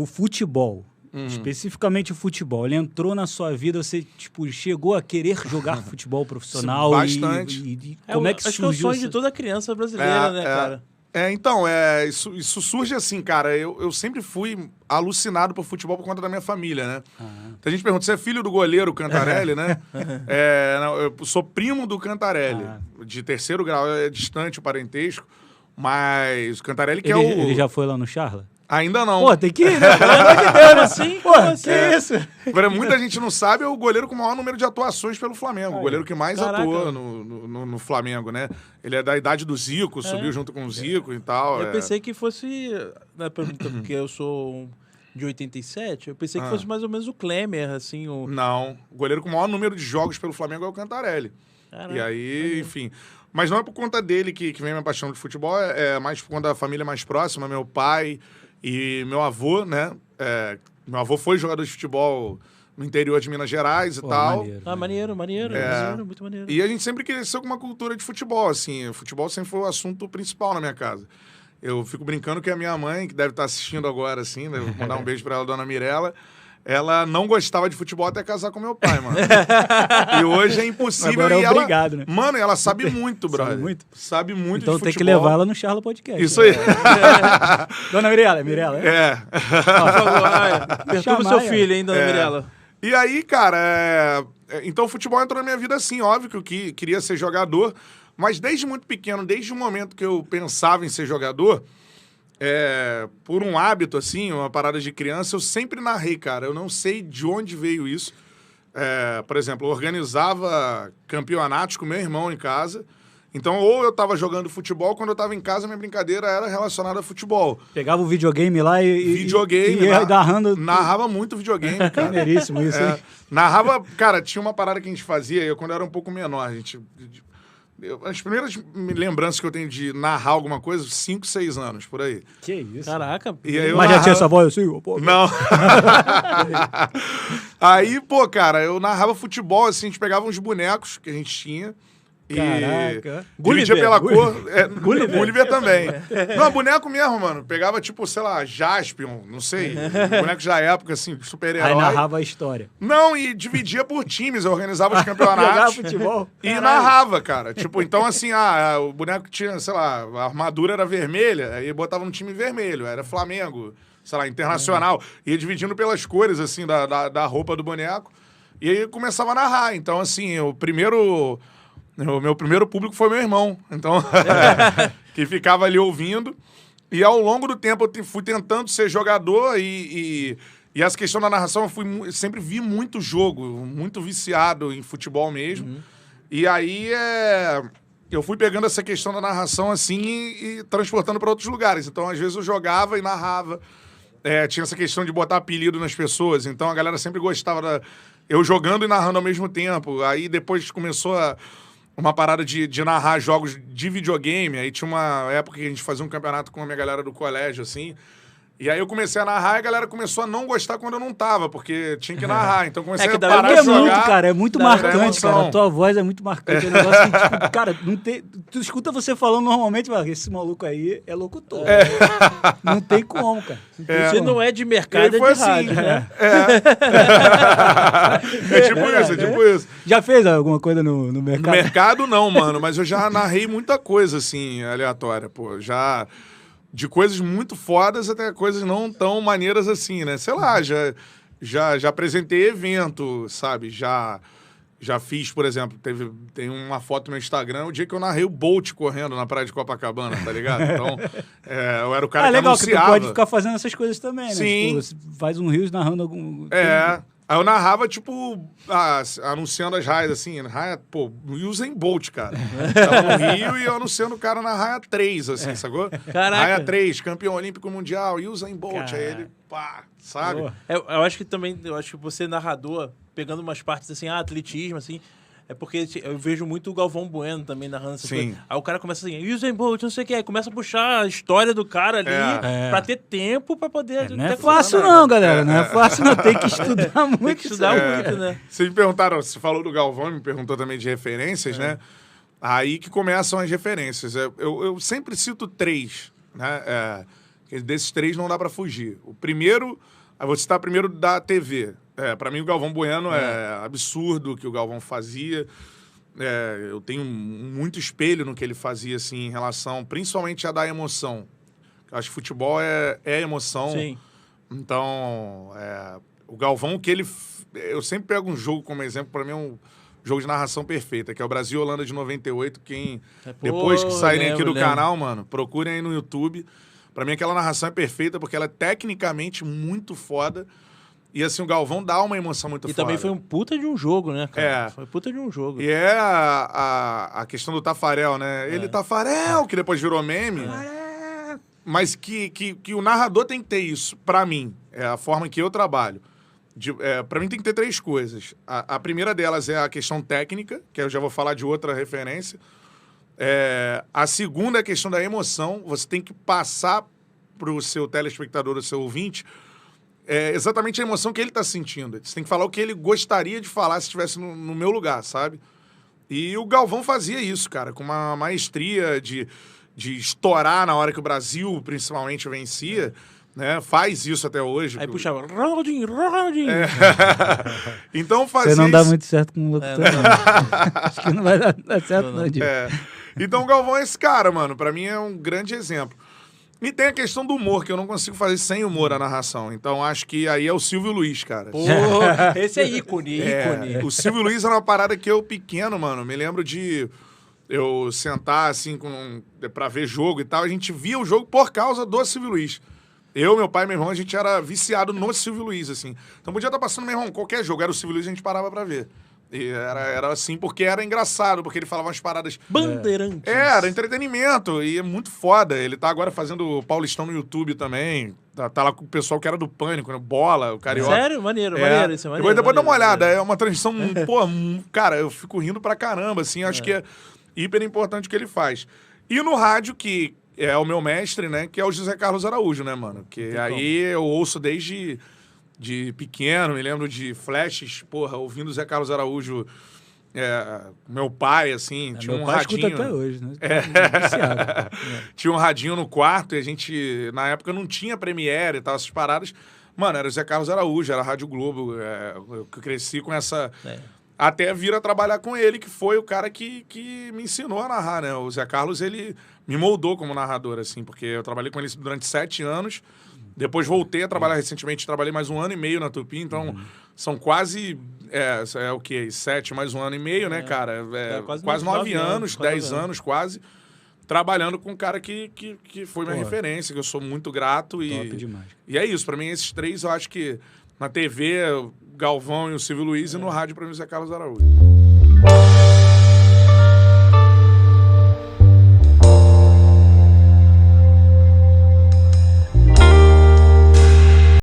o futebol, especificamente o futebol, ele entrou na sua vida, você tipo, chegou a querer jogar futebol profissional? Bastante. Como é que acho surgiu? que é o sonho de toda criança brasileira, né, cara? Então, isso surge assim, cara. Eu sempre fui alucinado por futebol por conta da minha família, né? Então a gente pergunta, você é filho do goleiro Cantarelli, né? Não, eu sou primo do Cantarelli, de terceiro grau, é distante o parentesco, mas o Cantarelli que Ele já foi lá no Charla? Ainda não. Pô, tem que ir, né? Pelo amor de Deus, assim. Pô, que isso? Agora, muita gente não sabe, é o goleiro com o maior número de atuações pelo Flamengo. O goleiro que mais atua no Flamengo, né? Ele é da idade do Zico, subiu junto com o Zico e tal. Eu pensei que fosse... Na pergunta, porque eu sou de 87, eu pensei que fosse mais ou menos o Klemer, assim. Não. O goleiro com o maior número de jogos pelo Flamengo é o Cantarelli. Caraca. E aí, enfim... Mas não é por conta dele que vem minha paixão de futebol, é mais por conta da família mais próxima, meu pai... E meu avô, né? Meu avô foi jogador de futebol no interior de Minas Gerais e tal. Maneiro. Maneiro, muito maneiro. E a gente sempre cresceu com uma cultura de futebol, assim. O futebol sempre foi o assunto principal na minha casa. Eu fico brincando que a minha mãe, que deve estar assistindo agora, assim, né? Vou mandar um beijo pra ela, dona Mirella. Ela não gostava de futebol até casar com meu pai, mano. E hoje é impossível. Agora e obrigado, né? Mano, ela sabe muito, brother. Sabe muito de então futebol. Tem que levar ela no Charla Podcast. Isso aí. Dona Mirella. Por favor, perturba o seu filho, hein, dona Mirella. E aí, cara, então o futebol entrou na minha vida assim, óbvio que eu queria ser jogador, mas desde muito pequeno, desde o momento que eu pensava em ser jogador... por um hábito, assim, uma parada de criança, eu sempre narrei, cara. Eu não sei de onde veio isso. Por exemplo, eu organizava campeonatos com meu irmão em casa. Então, ou eu tava jogando futebol, quando eu tava em casa, minha brincadeira era relacionada a futebol. Pegava o videogame lá e narrando. Narrava muito videogame, cara. Maneiríssimo isso, hein? Narrava... Cara, tinha uma parada que a gente fazia, quando eu era um pouco menor, a gente... As primeiras lembranças que eu tenho de narrar alguma coisa, 5, 6 anos, por aí. Que isso? Caraca. E aí Mas já tinha essa voz assim? Pô, não. Aí, pô, cara, eu narrava futebol, assim, a gente pegava uns bonecos que a gente tinha. Caraca. Dividia pela cor. Gulliver também. Não, boneco mesmo, mano. Pegava, tipo, sei lá, Jaspion, não sei. Bonecos da época, assim, super-herói. Aí narrava a história. Não, e dividia por times. Eu organizava os campeonatos. Jogava futebol. E narrava, cara. Tipo, então, assim, o boneco tinha, sei lá, a armadura era vermelha, aí botava no time vermelho. Era Flamengo, sei lá, Internacional. Ia dividindo pelas cores, assim, da roupa do boneco. E aí começava a narrar. Então, assim, o meu primeiro público foi meu irmão, então que ficava ali ouvindo. E ao longo do tempo eu fui tentando ser jogador e essa questão da narração eu sempre vi muito jogo, muito viciado em futebol mesmo. E aí eu fui pegando essa questão da narração assim e transportando para outros lugares. Então às vezes eu jogava e narrava. Tinha essa questão de botar apelido nas pessoas, então a galera sempre gostava eu jogando e narrando ao mesmo tempo. Aí depois começou uma parada de narrar jogos de videogame. Aí tinha uma época que a gente fazia um campeonato com a minha galera do colégio, assim. E aí eu comecei a narrar e a galera começou a não gostar quando eu não tava, porque tinha que narrar. Então comecei a parar de jogar. É muito marcante, cara. A tua voz é muito marcante. É um negócio que, tipo, cara, não tem... Tu escuta você falando normalmente, mas esse maluco aí é locutor. Não tem como, cara. Você não é de mercado, é de rádio, né? É tipo isso. Já fez alguma coisa no mercado? No mercado não, mano, mas eu já narrei muita coisa, assim, aleatória, pô. De coisas muito fodas até coisas não tão maneiras assim, né? Sei lá, já apresentei evento, sabe? Já fiz, por exemplo, tem uma foto no meu Instagram, o dia que eu narrei o Bolt correndo na praia de Copacabana, tá ligado? Então, eu era o cara que legal, anunciava. Que tu pode ficar fazendo essas coisas também, né? Sim. Tipo, você faz um Reels narrando algum... Aí eu narrava, tipo, anunciando as raias, assim, raia, pô, Usain Bolt, cara. Tava no Rio e eu anunciando o cara na raia 3, assim, sacou? Caraca. Raia 3, campeão olímpico mundial, Usain Bolt. Caraca. Aí ele, pá, sabe? Eu acho que você narrador, pegando umas partes assim, atletismo, assim, é porque eu vejo muito o Galvão Bueno também narrando essas coisas. Aí o cara começa assim, Usain Bolt, não sei o que, aí começa a puxar a história do cara ali pra ter tempo pra poder... Não é fácil não, galera, não é fácil não, tem que estudar muito. Tem que estudar muito, né? Vocês me perguntaram, você falou do Galvão, me perguntou também de referências, né? Aí que começam as referências. Eu sempre cito 3, né? Desses 3 não dá pra fugir. O primeiro, eu vou citar primeiro da TV. Pra mim, o Galvão Bueno é absurdo o que o Galvão fazia. Eu tenho muito espelho no que ele fazia, assim, em relação, principalmente a dar emoção. Eu acho que futebol é emoção. Sim. Então, o Galvão, que ele... Eu sempre pego um jogo como exemplo, pra mim é um jogo de narração perfeita, que é o Brasil e Holanda de 98. Depois que saírem aqui do canal, mano, procurem aí no YouTube. Pra mim, aquela narração é perfeita, porque ela é tecnicamente muito foda. E assim, o Galvão dá uma emoção muito foda. E também foi um puta de um jogo, né, cara? Foi puta de um jogo. E a questão do Tafarel, né? Ele, Tafarel, que depois virou meme. Mas que o narrador tem que ter isso, pra mim. É a forma que eu trabalho. Pra mim tem que ter 3 coisas. A primeira delas é a questão técnica, que eu já vou falar de outra referência. A segunda é a questão da emoção. Você tem que passar pro seu telespectador, o seu ouvinte, exatamente a emoção que ele tá sentindo. Você tem que falar o que ele gostaria de falar se estivesse no meu lugar, sabe? E o Galvão fazia isso, cara, com uma maestria de estourar na hora que o Brasil, principalmente, vencia. Né? Faz isso até hoje. Aí puxava, Ronaldinho. Então fazia Você não isso. dá muito certo com o locutor, não. Acho que não vai dar certo, não, Diego. Então o Galvão é esse cara, mano. Pra mim é um grande exemplo. E tem a questão do humor, que eu não consigo fazer sem humor a narração. Então acho que aí é o Silvio Luiz, cara. Pô, esse é ícone. O Silvio Luiz era uma parada que eu, pequeno, mano, me lembro de eu sentar, assim, pra ver jogo e tal. A gente via o jogo por causa do Silvio Luiz. Eu, meu pai e meu irmão, a gente era viciado no Silvio Luiz, assim. Então podia estar passando, meu irmão, qualquer jogo, era o Silvio Luiz, a gente parava pra ver. E era assim, porque era engraçado, porque ele falava umas paradas... Bandeirantes. Era entretenimento, e é muito foda. Ele tá agora fazendo o Paulistão no YouTube também. Tá lá com o pessoal que era do Pânico, né? Bola, o Carioca. Sério? Maneiro, maneiro. Isso é maneiro. Depois dá uma olhada, é uma transição... Pô, cara, eu fico rindo pra caramba, assim. Acho que é hiper importante o que ele faz. E no rádio, que é o meu mestre, né? Que é o José Carlos Araújo, né, mano? Que aí eu ouço desde de pequeno, me lembro de flashes, porra, ouvindo o Zé Carlos Araújo, meu pai, assim, tinha um radinho. Escuta até hoje, né? Tinha um radinho no quarto e a gente, na época, não tinha Premiere e tal, essas paradas. Mano, era o Zé Carlos Araújo, era a Rádio Globo. Eu cresci com essa... Até vir a trabalhar com ele, que foi o cara que me ensinou a narrar, né? O Zé Carlos, ele me moldou como narrador, assim, porque eu trabalhei com ele durante 7 anos. Depois voltei a trabalhar recentemente, trabalhei mais 1 ano e meio na Tupi, então são quase, o quê? 7 mais 1 ano e meio, né, cara? Quase 9 anos, 10 anos quase, trabalhando com um cara que foi minha referência, que eu sou muito grato. Top demais. E é isso, pra mim, esses 3, eu acho que na TV, o Galvão e o Silvio Luiz, e no rádio, pra mim, o Zé Carlos Araújo.